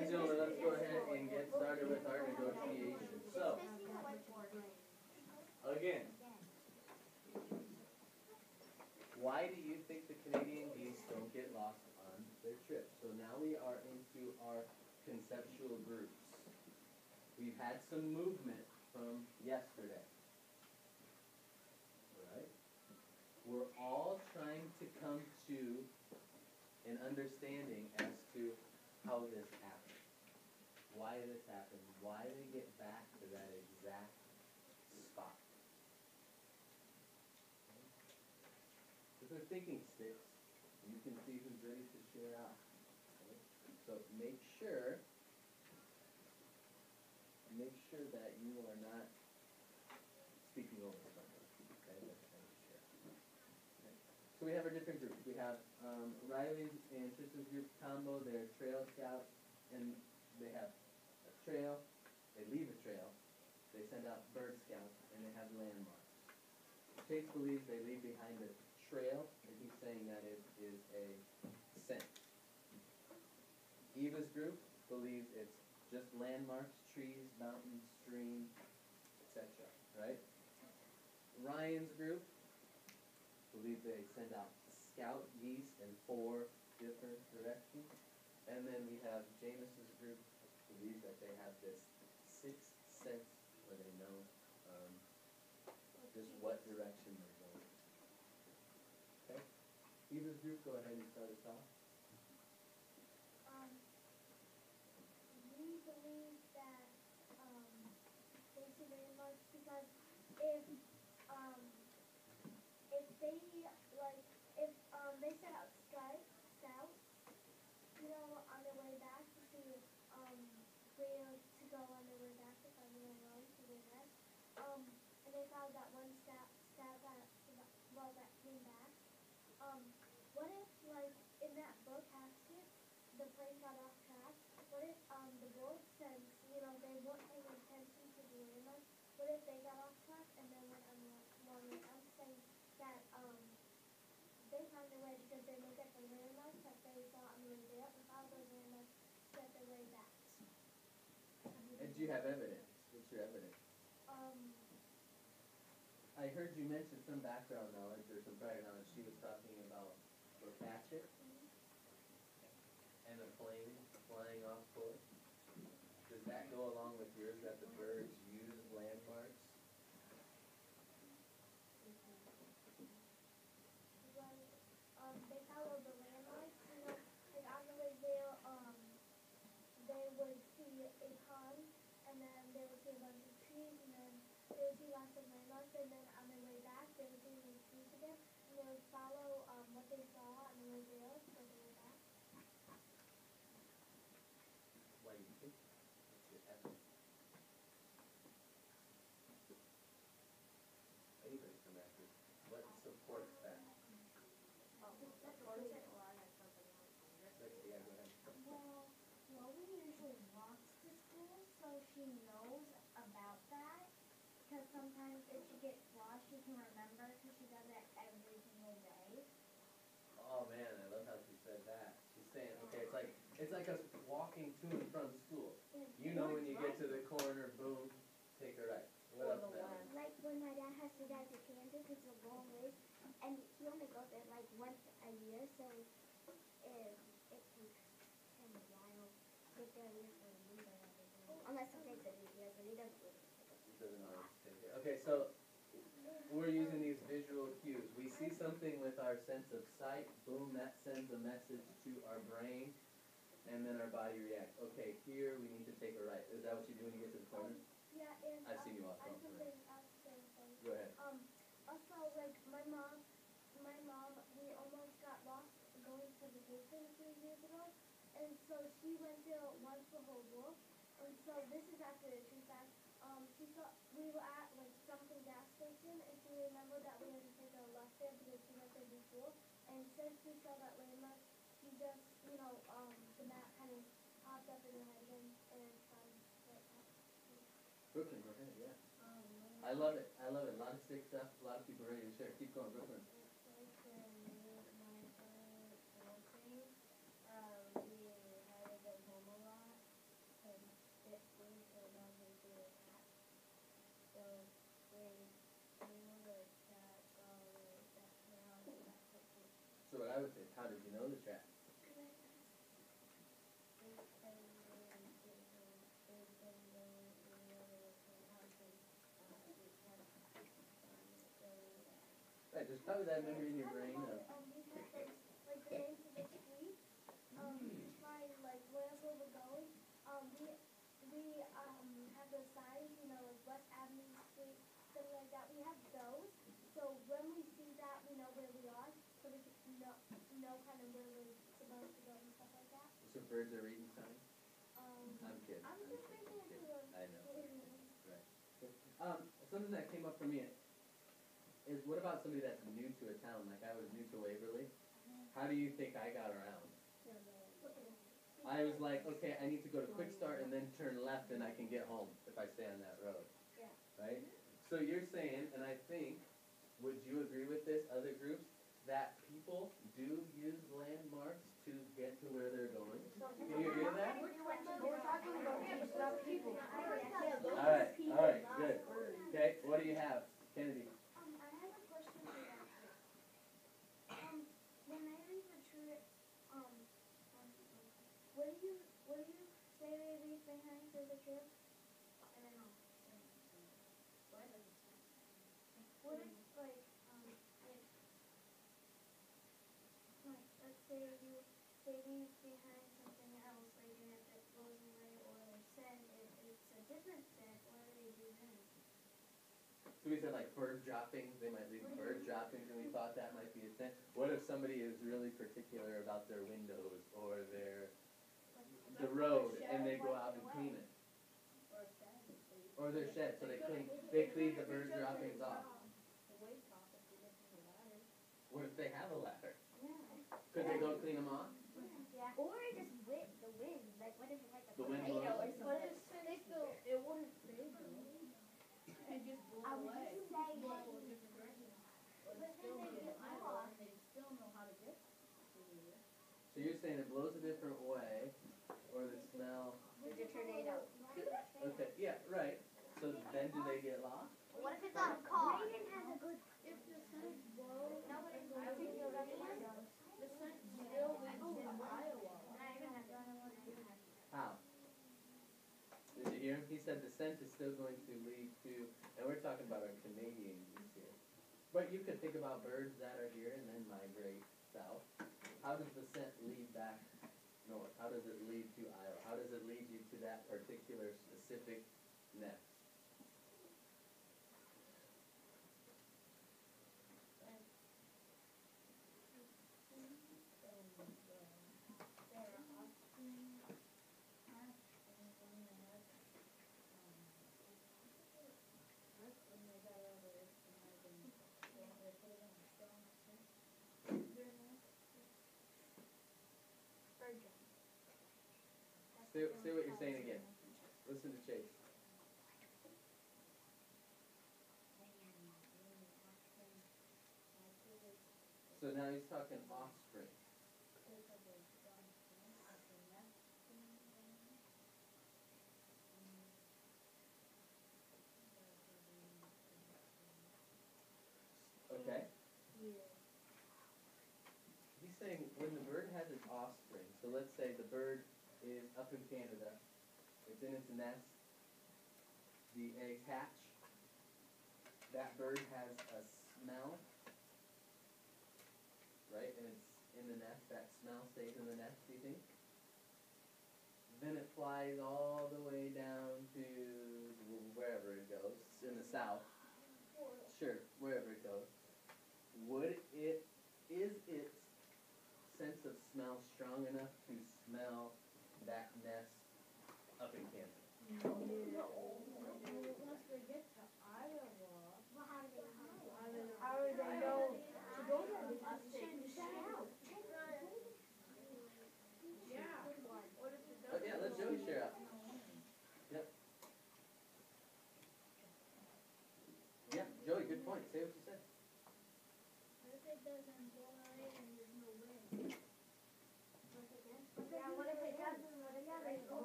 and gentlemen, let's go ahead and get started with our negotiation. So, again, why do you think the Canadian geese don't get lost on their trip? So now we are into our conceptual groups. We've had some movement from yesterday. Right? We're all trying to come to an understanding as to how this happened. Why this happened. Why they get back to that exact spot. If they're thinking sticks, you can see who's ready to share out. Okay? So make sure that you are not speaking over someone. Okay? That's kind of share. Okay? So we have our different groups. We have Riley's and Tristan's group combo. They're Trail Scouts, and they have a trail. They leave a trail. They send out Bird Scouts, and they have landmarks. Chase believes they leave behind a trail, and he's saying that it is a scent. Eva's group believes it's just landmarks, trees, mountains, streams, etc. Right? Ryan's group believes they send out scout geese in 4 different directions. And then we have James's group believes that they have this 6th sense where they know just what direction they're going. Okay? Eva's group, go ahead and start us off. We believe that they see landmarks because if they they set out scouts, on their way back to see where to go on their way back to find their road to their nest. And they found that one scout that came back. What if in that book Hatchet, the plane got off track? What if the board says they weren't paying attention to the landmarks? What if they got off track and then went on the wrong way? I'm saying that they found their way because they looked at the landmarks that they saw on the way there and followed those landmarks to get their way back. And do you have evidence? What's your evidence? I heard you mention some background knowledge or some prior knowledge. She was talking about Hatchet and a plane flying off course. Does that go along with yours that the birds use landmarks? They followed the landmarks, on the way there, they would see a pond, and then they would see a bunch of trees, and then they would see lots of landmarks, and then on their way back, they would see the trees again, and they would follow what they saw on the way there, so they were back. Why do you think? What's your evidence? Anybody come back with what supports that? Yeah, go ahead. Well, Chloe usually walks to school, so she knows about that. Because sometimes if she gets lost, she can remember because she does it every single day. Oh man, I love how she said that. She's saying, okay, it's like us walking to and from school. You know when you get to the corner, boom, take a right. What else, Madeline? Like when my dad has to drive to Kansas, it's a long ways, and he only goes there once a year, so it takes him a while to get there. We have to leave everything. Unless he takes it easier, but he doesn't really take it. He doesn't always take it. Okay, so we're using these visual cues. We see something with our sense of sight, boom, that sends a message to our brain, and then our body reacts. Okay, here we need to take a right. Is that what you do when you get to the corner? Yeah, and I've seen you walk home. Go ahead. Also, my mom, we almost got lost going to vacation a few years ago, and so she went there once the whole book, and so this is actually a true fact. She saw we were at something gas station, and she remembered that we had to take a left there because she went there before, and since we saw that landmark, she just the map kind of popped up in her head again and found right back. Brooklyn, go ahead, yeah. I love it. A lot of sick stuff, a lot of people ready to share. Keep going, Brooklyn. We had to go home a lot, what I would say is, how did you know the track? Right, there's probably that memory in your brain of, We had those, like the names of the streets, by like wherever we're going. We have those signs, you know, like West Avenue Street, something like that. We have those, so when we see that, we know where we are, so we can know kind of where we're supposed to go and stuff like that. so birds are reading signs? I'm kidding. I'm just making it kidding. to I know. Right. Something that came up for me is, what about somebody that's new to a town? Like I was new to Waverly. How do you think I got around? I was like, okay, I need to go to Quick Start and then turn left and I can get home if I stay on that road. Yeah. Right? So you're saying, and I think, would you agree with this, other groups, that people do use landmarks to get to where they're going? Can you agree with that? We're talking about kids, not people. Alright, good. Okay, what do you have? Kennedy. I have a question for that. When they leave a trip, what do you say they leave behind for the trip? I don't know. What if, like, let's say they leave behind something else, like, and if it blows away or their scent, it's a different scent, what do they do then? So we said like bird droppings, they might leave bird droppings and we thought that might be a scent. What if somebody is really particular about their windows or the road and they go out and clean it? Or their shed, so they clean the bird droppings off. What if they have a ladder? Could they go clean them off? Yeah. Or just the wind. Like what if it's like a The wind tornado blows? or something? It wouldn't stay though. It just blow I was away. just saying. Blow a different direction. But But still then they be get an island, lost. they still know how to get to there. So you're saying it blows a different way, or the smell? There's a tornado. Okay, yeah, right. So then do they get lost? What if it's on a car? Brayden has a good. If the scent blows, Nobody I think knows. the scent still leads in Iowa. How? Did you hear him? He said the scent is still going to lead to, and we're talking about our Canadian geese here. But you could think about birds that are here and then migrate south. How does the scent lead back north? How does it lead to Iowa? How does it lead you to that particular specific nest? Say what you're saying again. Listen to Chase. So now he's talking offspring. Okay? He's saying when the bird has its offspring, so let's say the bird is up in Canada, it's in its nest, the eggs hatch, that bird has a smell, right, and it's in the nest, that smell stays in the nest, do you think? Then it flies all the way down to wherever it goes, in the south, sure, wherever it goes. Is its sense of smell strong enough to smell that nest up in Canada? Once they get to Iowa, How do they know to go there? yeah. What if it Oh, doesn't? yeah, let Joey share out. Yep. Yeah, Joey, good point. Say what you said. What if it doesn't blow away and there's no wind? Yeah, what if it doesn't?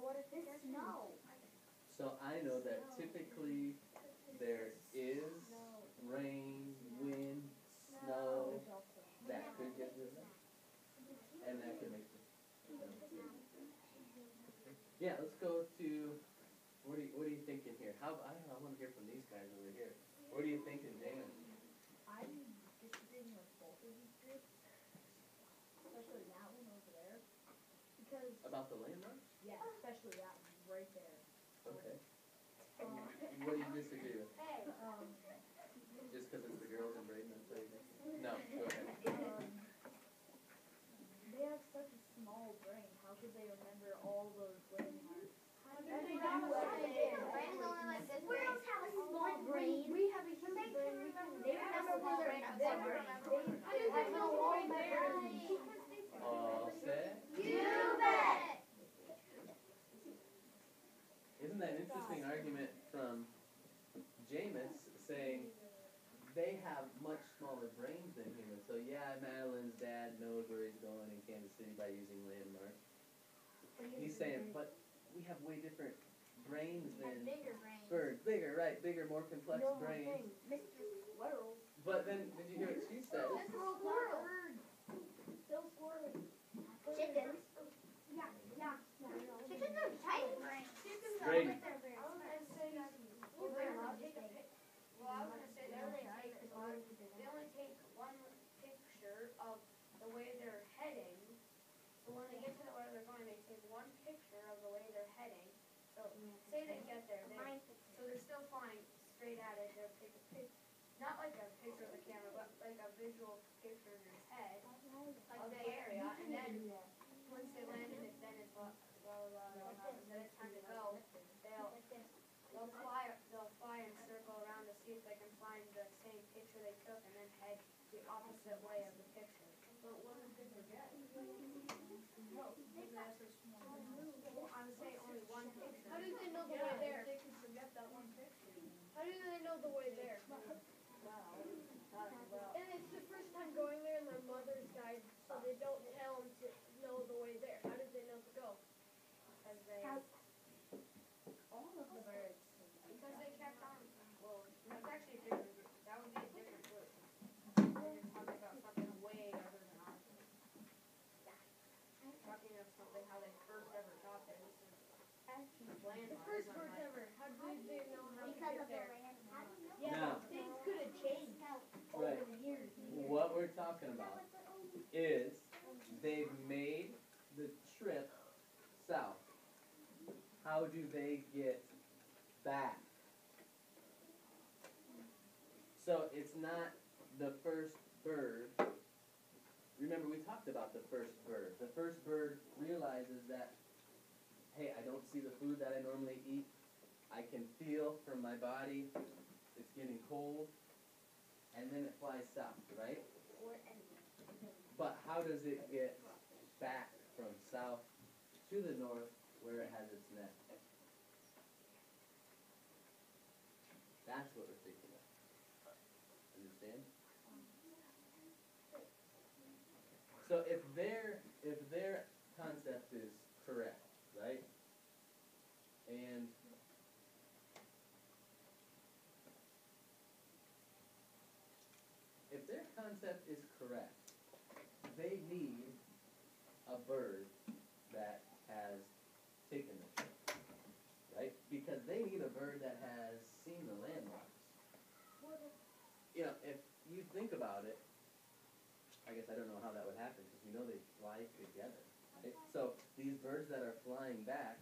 What if it's snow? So I know that typically there is rain, wind, snow that could get rid of it. and that can make sense. Yeah, let's go to, what are you thinking here? I want to hear from these guys over here. What are you thinking, James? I'm disagreeing with both of these groups, especially that one over there, because, About the landmarks? yeah, especially that one right there. Okay. Um, What do you disagree with? um, Just because it's the girls in Braden that's crazy? No, go ahead. they have such a small brain. How could they remember all those landmarks? Squirrels have a small brain. We have a huge brain. They remember where they're at. How do they know all that? All set. You bet. Isn't that an interesting argument from Jameis saying they have much smaller brains than humans? So yeah, Madeline's dad knows where he's going in Kansas City by using landmarks. He's saying, but we have way different brains than Bigger brains. birds. Bigger, right? Bigger, more complex brains. Mr. Squirrel. But then, did you hear what she said? Squirrel. Still squirrely. Chickens. Yeah. Chickens are tiny brains. Braden. I was gonna say they only take one picture of the way they're heading. So when they get to where they're going, they take one picture of the way they're heading. So say they get there, so they're still flying straight at it. They'll take a picture, not like a picture of the camera, but like a visual picture in your head of the area. And then once they land in it, then it's then it's time to go. They'll fly and circle around to see if they can find the same picture they took, and then head the opposite way of the picture. But what if they forget? No, that's so small. I would say only one picture. How do they know the way there? They can forget that one picture. How do they know the way there? And it's the first time going there, and their mother's guide, so they don't tell them to know the way there. How did they know to go? All of the birds. Because they kept on. Well, that's actually a different group. That would be a different group. When you're talking about something way other than ours. Talking of something how they first ever got there. This is The first birds ever. How did they know how to Because get of the there? land. Yeah, Now, things could have changed right. over the years. What we're talking about is they've made the trip south. How do they get back? So it's not the first bird. Remember, we talked about the first bird. The first bird realizes that, hey, I don't see the food that I normally eat. I can feel from my body it's getting cold. And then it flies south, right? But how does it get back from south to the north where it has its nest? That's what we're thinking of. Understand? So if their concept is correct, right? And if their concept is correct, they need a bird that has taken the trip, right? Because they need a bird that has seen the landmarks. You know, if you think about it, I guess I don't know how that would happen because we know they fly together, right? So these birds that are flying back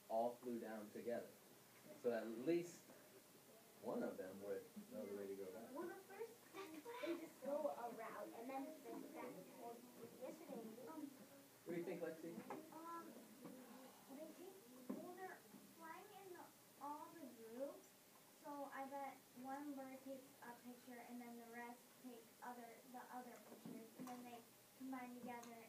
all flew down together. So at least one of them would know the way to go back. Well, the first, they just go a route, and then they go back. Well, yesterday, What do you think, Lexi? they're flying in all the groups, so I bet one bird takes a picture, and then the rest take the other pictures, and then they combine together,